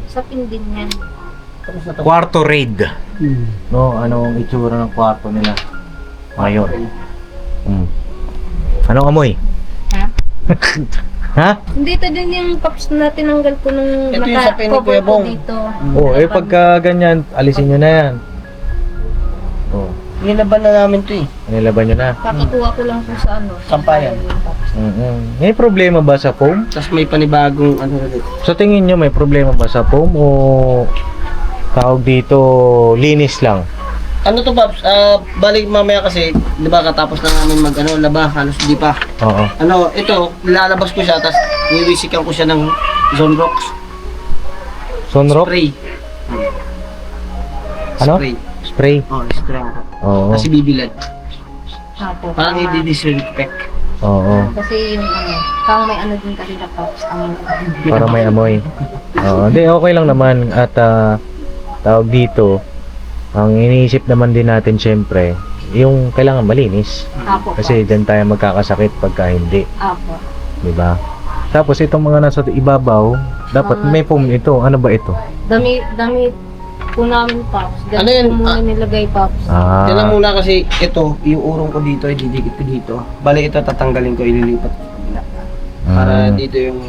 [SPEAKER 6] Sa pindin yan.
[SPEAKER 1] Kwarto raid. No, anong itsura ng kwarto nila ngayon? Anong amoy?
[SPEAKER 6] Ha?
[SPEAKER 1] Ha?
[SPEAKER 6] Hindi, ito din yung Pops na tinanggal ko nung
[SPEAKER 2] Ito yung sa pin ni
[SPEAKER 6] naka-cover
[SPEAKER 2] Kuya
[SPEAKER 6] ko
[SPEAKER 2] Bong.
[SPEAKER 6] dito.
[SPEAKER 1] Oh, pagka ganyan, alisin nyo na yan. Oh.
[SPEAKER 2] Nilaban na namin to eh.
[SPEAKER 1] Nilaban nyo na.
[SPEAKER 6] Kakukuha ko lang po sa ano.
[SPEAKER 2] Sampayan.
[SPEAKER 1] May problema ba sa foam?
[SPEAKER 2] Tapos may panibagong ano ulit.
[SPEAKER 1] Sa tingin nyo may problema ba sa foam o tawag dito linis lang?
[SPEAKER 2] Ano to, Paps? Balik mamaya kasi, di ba katapos na namin mag ano, laba, halos di pa.
[SPEAKER 1] Oo.
[SPEAKER 2] Ano, ito, lalabas ko siya, tapos niwisikan ko siya ng Zonrox.
[SPEAKER 1] Sunrock?
[SPEAKER 2] Spray.
[SPEAKER 1] Ano?
[SPEAKER 2] Spray.
[SPEAKER 1] Spray?
[SPEAKER 2] Oh, spray ko.
[SPEAKER 1] Oo.
[SPEAKER 2] Kasi bibilad.
[SPEAKER 6] Apo.
[SPEAKER 2] Parang i-disinfect.
[SPEAKER 1] Oo.
[SPEAKER 6] Kasi yung ano, parang may ano din kasi na pops ang
[SPEAKER 1] Para may amoy. Oo. Hindi, okay lang naman. At tawag dito, ang iniisip naman din natin syempre, yung kailangan malinis.
[SPEAKER 6] Apo.
[SPEAKER 1] Kasi dyan tayo magkakasakit pagka hindi.
[SPEAKER 6] Apo.
[SPEAKER 1] Diba? Tapos itong mga nasa ibabaw, dapat may foam ito. Ano ba ito?
[SPEAKER 6] Damit po namin pops.
[SPEAKER 2] Ano yan?
[SPEAKER 6] Ko muna nilagay pops.
[SPEAKER 2] Yan lang muna kasi ito, yung urong ko dito, ididikit ko dito. Bali ito, tatanggalin ko, ililipat ko sa kabila. Para dito yung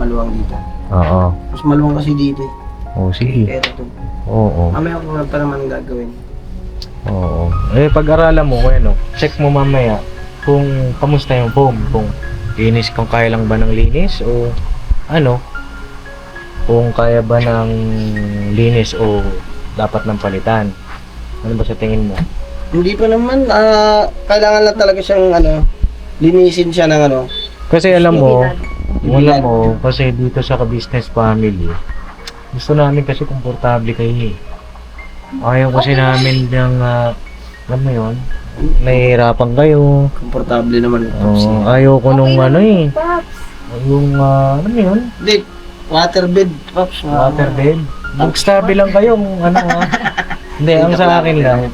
[SPEAKER 2] maluwang dito.
[SPEAKER 1] Oo.
[SPEAKER 2] Mas maluwang kasi dito eh.
[SPEAKER 1] Oh, sige.
[SPEAKER 2] Kaya ito.
[SPEAKER 1] Oo.
[SPEAKER 2] Mamaya ko pa naman gagawin.
[SPEAKER 1] Oo. Pag-aralan mo kung ano, check mo mamaya kung kamusta yung foam, kung linis, kung kaya lang ba ng linis o ano, kung kaya ba ng linis o dapat ng palitan. Ano ba sa tingin mo?
[SPEAKER 2] Hindi pa naman, kailangan lang talaga siyang ano, linisin siya ng ano.
[SPEAKER 1] Kasi alam mo, kasi dito sa business family, gusto namin kasi komportable kayo eh. Ayaw kasi namin ng, alam mo yun, nahihirapan kayo.
[SPEAKER 2] Komportable naman ito.
[SPEAKER 1] Ayaw ko nung ano eh.
[SPEAKER 6] Pops.
[SPEAKER 1] Yung, ano yun?
[SPEAKER 2] Hindi, waterbed, Pops.
[SPEAKER 1] Waterbed. Magstabi lang kayo, ano Hindi, ang sa akin lang,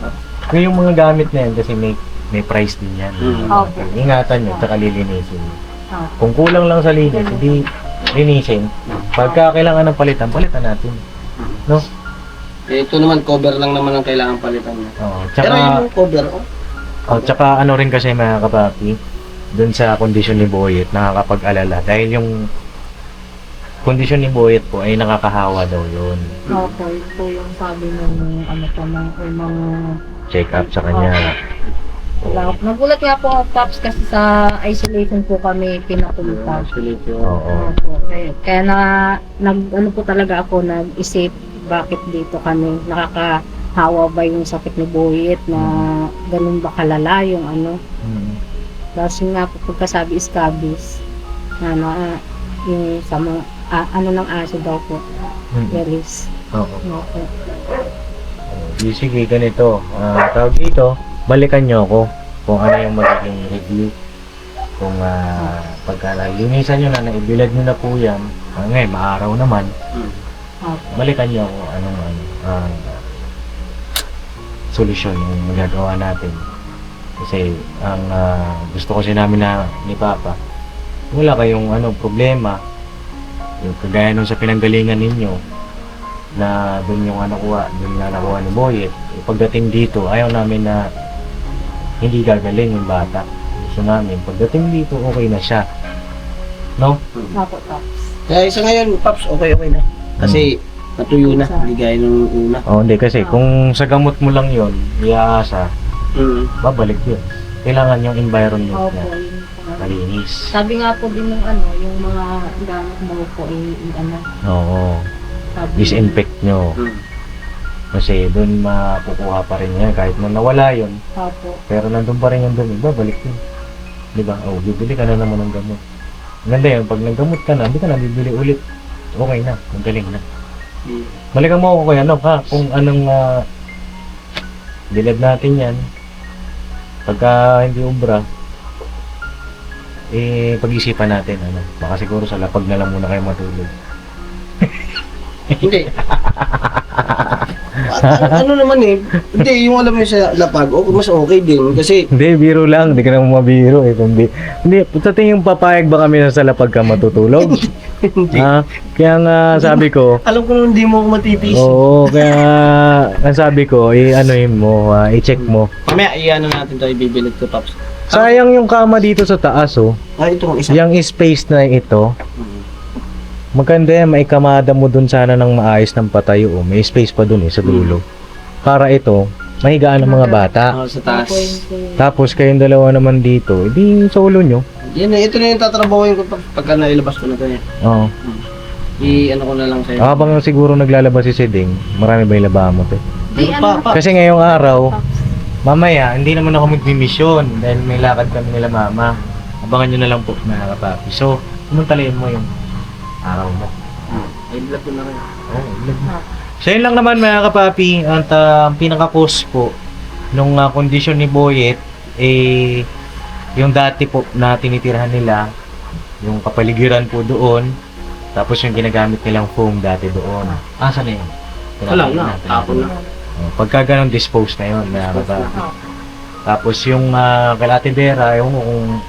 [SPEAKER 1] yung mga gamit na yan, kasi may price din yan.
[SPEAKER 6] Opo.
[SPEAKER 1] Ingatan nyo, tsaka lilinisin nyo.
[SPEAKER 6] Opo.
[SPEAKER 1] Kung kulang lang sa linis, hindi linisin. Pagka kailangan ng palitan natin. No?
[SPEAKER 2] Ito naman, cover lang naman ang kailangan palitan niya.
[SPEAKER 1] Oo.
[SPEAKER 2] Pero
[SPEAKER 1] Tsaka,
[SPEAKER 2] yung cover,
[SPEAKER 1] tsaka ano rin kasi mga kapapi, dun sa kondisyon ni Boyet, nakakapag-alala. Dahil yung kondisyon ni Boyet po ay nakakahawa daw yun.
[SPEAKER 6] Opo, yun po yung sabi ng ano po, ng unang
[SPEAKER 1] Check up sa kanya.
[SPEAKER 6] nagulat nga po ako, Pops, kasi sa isolation po kami pinapunta.
[SPEAKER 1] Oo.
[SPEAKER 6] Opo. Kaya ano po talaga ako, nag-isip bakit dito kami, nakakahawa ba yung sakit ni Boyet na ganun ba kalala yung ano. Tapos yun nga po, pagkasabi scabies, yung sa mga, ano ng aso daw po, Veris.
[SPEAKER 1] Oo.
[SPEAKER 6] Opo.
[SPEAKER 1] Sige, ganito. Tawag dito, balikan nyo ako kung ano yung magiging review. Kung pagka linisan nyo na, naibilad nyo na po yan, ngayon, maaraw naman,
[SPEAKER 6] Opo.
[SPEAKER 1] balikan nyo ako solusyon yung magagawa natin. Kasi ang gusto kasi namin na ni Papa, wala kayong problema, yung kagaya nung sa pinanggalingan ninyo, na doon yung doon na nakuha ni Boyet. Pagdating dito, ayaw namin na hindi gagaling yung bata. Gusto namin, pagdating dito, okay na siya. No?
[SPEAKER 6] Opo, Pops.
[SPEAKER 2] kaya sa ngayon, Pops, okay na. Kasi natuyo na, hindi gaya nung una.
[SPEAKER 1] Hindi kasi kung sa gamot mo lang yon, iaasa, babalik yun. Kailangan yung environment
[SPEAKER 6] Opo,
[SPEAKER 1] niya
[SPEAKER 6] yun po.
[SPEAKER 1] malinis.
[SPEAKER 6] Sabi nga po din ng yung mga gamit mo po,
[SPEAKER 1] Oo.
[SPEAKER 6] sabi
[SPEAKER 1] Disinfect nyo. Kasi doon makukuha pa rin yan. Kahit na nawala yun,
[SPEAKER 6] Opo.
[SPEAKER 1] pero nandun pa rin yung dumi, babalik yun. Diba? Bibili ka na naman ng gamot. Ganda yun, pag naggamot ka na, hindi ka na bibili ulit. Okay na, magaling na. Balikan mo ako kaya kung anong bilad natin yan. Pagka hindi ubra, pag-isipan natin, baka siguro sa lapag na lang muna kayo matulog.
[SPEAKER 2] Hindi. Ano naman hindi, yung alam mo sa lapag, mas okay din. Kasi,
[SPEAKER 1] Hindi, biro lang. Hindi ka naman mabiro eh. Hindi, sa tingin papayag ba kami na sa lapag ka matutulog?
[SPEAKER 2] hindi.
[SPEAKER 1] Kaya nga sabi ko,
[SPEAKER 2] Alam ko naman hindi mo ako matitiis.
[SPEAKER 1] oo, kaya ang sabi ko, i-check mo.
[SPEAKER 2] Mamaya, i-ano natin to, ibibilad ko, Pops.
[SPEAKER 1] Sayang yung kama dito sa taas, oh.
[SPEAKER 2] Ito ang isa.
[SPEAKER 1] Yung space na ito, maganda yan, maikamada mo dun sana ng maayos ng patayo, oh. May space pa dun sa dulo. Para ito, mahigaan ng mga bata.
[SPEAKER 2] Sa taas.
[SPEAKER 1] Tapos kayong dalawa naman dito, edi sa ulo nyo.
[SPEAKER 2] Yan, ito na yung tatrabahoin ko pagka nailabas ko na ito.
[SPEAKER 1] Oo.
[SPEAKER 2] I-ano ko na lang sa'yo.
[SPEAKER 1] Habang siguro naglalabas si Siding, marami ba yung labahan mo, te?
[SPEAKER 6] Di, ano na
[SPEAKER 1] Kasi ngayong araw, mamaya, hindi naman ako magmi-mission dahil may lakad kami nila mama. Abangan nyo na lang po, mga kapapi. So, sumantalayin mo yung araw mo.
[SPEAKER 2] I-vlog ko na rin.
[SPEAKER 1] Oh, vlog mo. So, yun lang naman mga kapapi. At ang pinaka-cause po nung kondisyon ni Boyet, yung dati po na tinitirhan nila, yung kapaligiran po doon, tapos yung ginagamit nilang foam dati doon. Asa na yun?
[SPEAKER 2] Wala na, tapon na.
[SPEAKER 1] Pagka ganun, dispose na yun, mga kapapi. Tapos yung kay Ate Vera, yung kung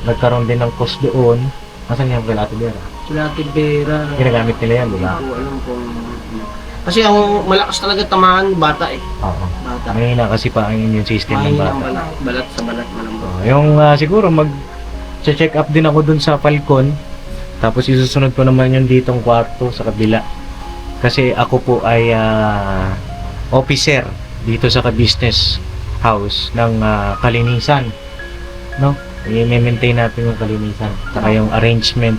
[SPEAKER 1] nagkaroon din ng cause doon, asan yung kay Ate Vera?
[SPEAKER 2] Sila Tibera.
[SPEAKER 1] Ginagamit nila yan, di ba?
[SPEAKER 2] Hindi ko alam kung... Kasi ang malakas talaga tamaan, bata eh.
[SPEAKER 1] Oo.
[SPEAKER 2] Bata.
[SPEAKER 1] May na kasi pa ang immune system ng
[SPEAKER 2] Mahina ang
[SPEAKER 1] bata.
[SPEAKER 2] balat. Balat sa balat malambot.
[SPEAKER 1] Yung siguro mag-check up din ako dun sa Falcon. Tapos isusunod ko naman yung ditong kwarto sa kabila. Kasi ako po ay officer dito sa ka-business house ng kalinisan. No? I-maintain natin yung kalinisan. Saka yung arrangement.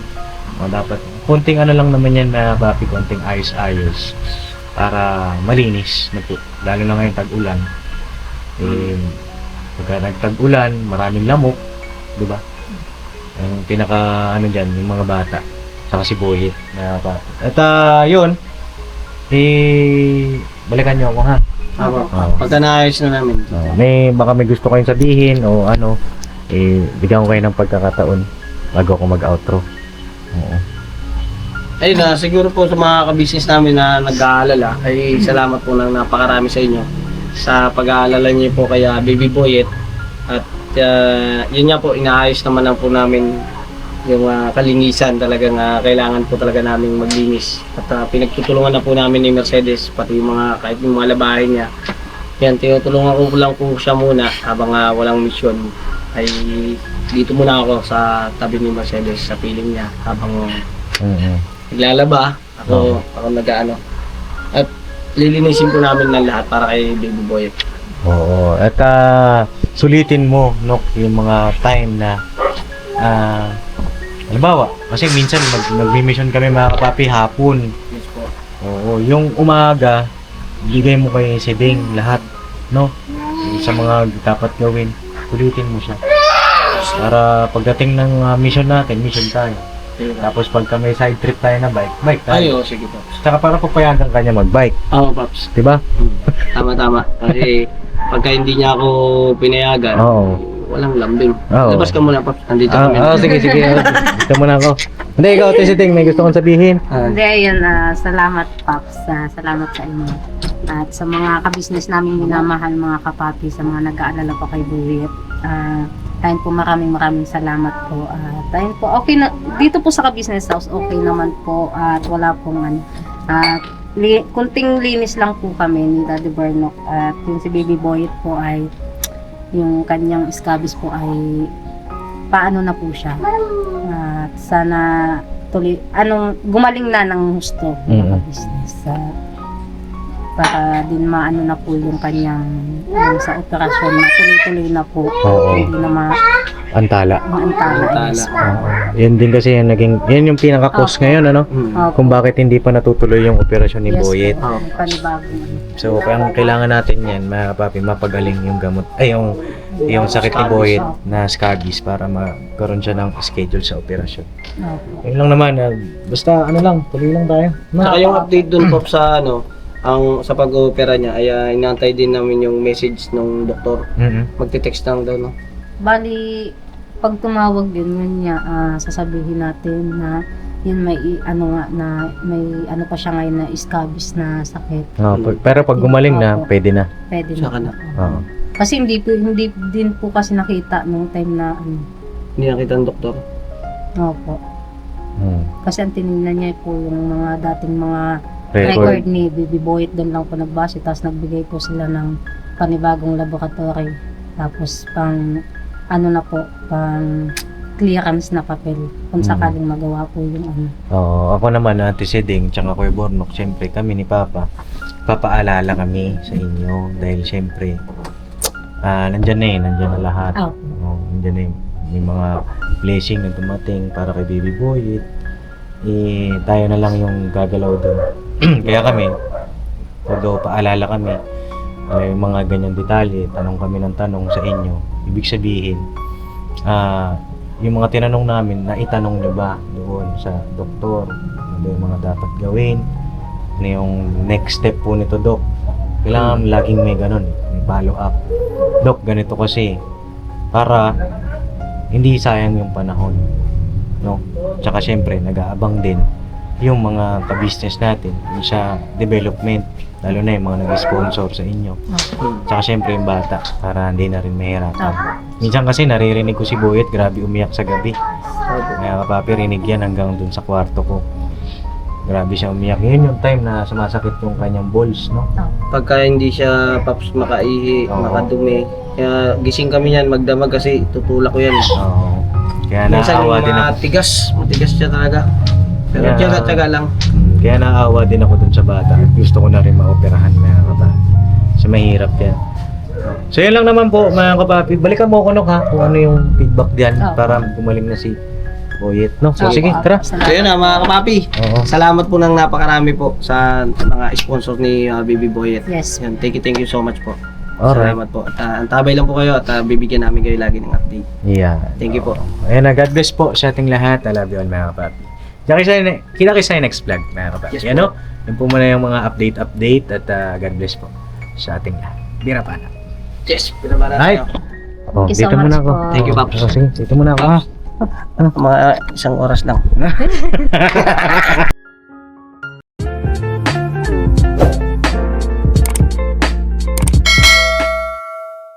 [SPEAKER 1] O, dapat konting ano lang naman yan na papi, konting ayos-ayos para malinis na po. Lalo na ngayon tag-ulan. Pagka nagtag-ulan, maraming lamok, di ba? Ang pinaka ano diyan, yung mga bata, saka si Boyet na papi. At yun, balikan niyo ako ha.
[SPEAKER 2] Tama.
[SPEAKER 1] Oo.
[SPEAKER 2] Pagka naayos na namin.
[SPEAKER 1] Baka may gusto kayong sabihin o ano, bigyan ko kayo ng pagkakataon bago ako mag-outro. Oo.
[SPEAKER 2] Ayun na, siguro po sa mga ka-business namin na nag-aalala, ay salamat po ng napakarami sa inyo sa pag-aalala niyo po kay Baby Boyet. At yun nga po, inaayos naman lang po namin yung kalinisan. Talagang kailangan po talaga namin maglinis. At pinagtutulungan na po namin ni Mercedes, pati yung mga, kahit yung mga labahin niya. Yan, tinutulungan ko lang po siya muna habang walang mission. Ay dito muna ako sa tabi ni Mercedes sa piling niya habang naglalaba ako nag-ano at lilinisin po namin ng lahat para kay Baby Boyet.
[SPEAKER 1] Oo. At sulitin mo no yung mga time na halimbawa, kasi minsan mag-mission kami mga kapapi hapon.
[SPEAKER 2] Yes po.
[SPEAKER 1] Oo, yung umaga bigay mo kay Siding lahat, no? Sa mga dapat gawin, sulitin mo siya. Para pagdating ng mission natin, mission tayo. Tapos pagka may side trip tayo na bike tayo.
[SPEAKER 2] Ayo, sige po.
[SPEAKER 1] Tsaka para papayagan ka niya mag-bike,
[SPEAKER 2] Oo, Paps.
[SPEAKER 1] 'di ba?
[SPEAKER 2] Tama. Kasi pagka hindi niya ako pinayagan,
[SPEAKER 1] Oo.
[SPEAKER 2] walang lambing.
[SPEAKER 1] Oo.
[SPEAKER 2] Labas ka muna, Paps. Nandito kami.
[SPEAKER 1] Sige. Gusto mo na ako. Hindi, ikaw, Siding, may gusto kong sabihin.
[SPEAKER 6] Hindi, ayun, salamat Paps, salamat sa inyo. At sa mga ka-business namin minamahal, mga kapapi, sa mga nag-aalala pa kay Boyet. Ayun po, maraming salamat po. At ayun po, okay na, dito po sa ka-business house, okay naman po. At wala pong kunting linis lang po kami ni Daddy Bernok. At yung si Baby Boyet po ay, yung kanyang scabies po ay, paano na po siya. At sana gumaling na ng gusto ng business. Para din maano na po yung kanyang yung sa operasyon na tuloy-tuloy na po.
[SPEAKER 1] Oo.
[SPEAKER 6] Hindi na
[SPEAKER 1] Antala.
[SPEAKER 6] maantala. Yes po.
[SPEAKER 1] Yan din kasi yan yung pinaka-cause ngayon, ano?
[SPEAKER 6] Opo.
[SPEAKER 1] Kung bakit hindi pa natutuloy yung operasyon ni
[SPEAKER 6] Yes
[SPEAKER 1] Boyet.
[SPEAKER 6] po. Yung panibagong.
[SPEAKER 1] So, ang kailangan natin yan, mga papi, mapagaling yung gamot, yung sakit ni Boyet na scabies para magkaroon siya ng schedule sa operasyon.
[SPEAKER 6] Opo.
[SPEAKER 1] Yun lang naman, basta tuloy lang tayo.
[SPEAKER 2] Saka yung update dun, Paps, sa sa pag-opera niya, ay inaantay din namin yung message ng doktor. Magte-text lang daw, no?
[SPEAKER 6] Bali, pag tumawag yun niya, sasabihin natin na yun may may pa siya ngayon na scabies na sakit.
[SPEAKER 1] Pero pag gumaling na,
[SPEAKER 6] Opo.
[SPEAKER 1] pwede na.
[SPEAKER 6] Pwede
[SPEAKER 2] Saka
[SPEAKER 6] na.
[SPEAKER 2] na.
[SPEAKER 1] Oo.
[SPEAKER 6] Kasi hindi din po kasi nakita nung time na
[SPEAKER 2] Hindi nakita ng doktor.
[SPEAKER 6] Opo.
[SPEAKER 1] Hmm.
[SPEAKER 6] Kasi ang tinignan niya po yung mga dating mga
[SPEAKER 1] Record.
[SPEAKER 6] record ni Baby Boyet, doon lang po nagbase, tapos nagbigay po sila ng panibagong laboratory. Tapos pang clearance na papel kung sakaling magawa po yung ano.
[SPEAKER 1] Oo, ako naman, Ate Seding, tsaka Kuya Bornok, syempre kami ni Papa, papaalala kami sa inyo dahil syempre, nandyan na lahat.
[SPEAKER 6] Oh.
[SPEAKER 1] Nandyan na may mga blessing na dumating para kay Baby Boyet. Tayo na lang yung gagalaw doon. Kaya kami, although paalala kami, may mga ganyan detalye, tanong kami ng tanong sa inyo. Ibig sabihin, yung mga tinanong namin, naitanong nyo ba doon sa doktor? Ano ba yung mga dapat gawin? Ano yung next step po nito, Dok? Kailangan laging may ganun, may follow up. Dok, ganito kasi, para hindi sayang yung panahon. No? Tsaka syempre, nag-aabang din yung mga ka-business natin sa development, lalo na yung mga nag-sponsor sa inyo. Tsaka syempre yung bata, para hindi na rin mahirapan. Minsan kasi naririnig ko si Boyet, grabe umiyak sa gabi. Kaya kapapi, rinig yan hanggang dun sa kwarto ko. Grabe siya umiyak. Yun yung time na sumasakit yung kanyang balls, no?
[SPEAKER 2] Pagka hindi siya paps makaihi,
[SPEAKER 1] Oo.
[SPEAKER 2] makadumi, kaya gising kami yan magdamag kasi tutulak ko yan.
[SPEAKER 1] Oo. Kaya
[SPEAKER 2] Minsan
[SPEAKER 1] naawa din ako.
[SPEAKER 2] matigas siya talaga. Pero
[SPEAKER 1] Kaya-
[SPEAKER 2] tiyaga lang.
[SPEAKER 1] Kaya naawa din ako dun sa bata. Gusto ko na rin maoperahan mga kapapi. Kasi mahirap yan. So yun lang naman po mga kapapi. Balikan mo ako, Nok, ha? Kung ano yung feedback diyan
[SPEAKER 6] Oo.
[SPEAKER 1] para gumaling na si Boyet, no? So sige, tara.
[SPEAKER 2] So yun na mga kapapi.
[SPEAKER 1] Oo.
[SPEAKER 2] Salamat po ng napakarami po sa mga sponsor ni Baby Boyet.
[SPEAKER 6] Yes.
[SPEAKER 2] Yan, thank you so much po.
[SPEAKER 1] Alright.
[SPEAKER 2] Salamat po. At antabay lang po kayo at bibigyan namin kayo lagi ng update.
[SPEAKER 1] Yeah.
[SPEAKER 2] Thank you po.
[SPEAKER 1] Ayan na, God bless po sa ating lahat. I love you all mga kapapi. Kita kayo sa next vlog mga kapapi.
[SPEAKER 2] Yes,
[SPEAKER 1] Ano? Yun po muna yung mga update at God bless po sa ating lahat. Bira pa na.
[SPEAKER 2] Yes, pinabara
[SPEAKER 1] Right.
[SPEAKER 2] tayo.
[SPEAKER 1] Oh,
[SPEAKER 6] Thank you so
[SPEAKER 1] dito muna
[SPEAKER 6] much
[SPEAKER 1] ako.
[SPEAKER 6] po.
[SPEAKER 2] Thank you, Paps.
[SPEAKER 1] Oh, sige, dito muna ako.
[SPEAKER 2] Mga isang oras lang.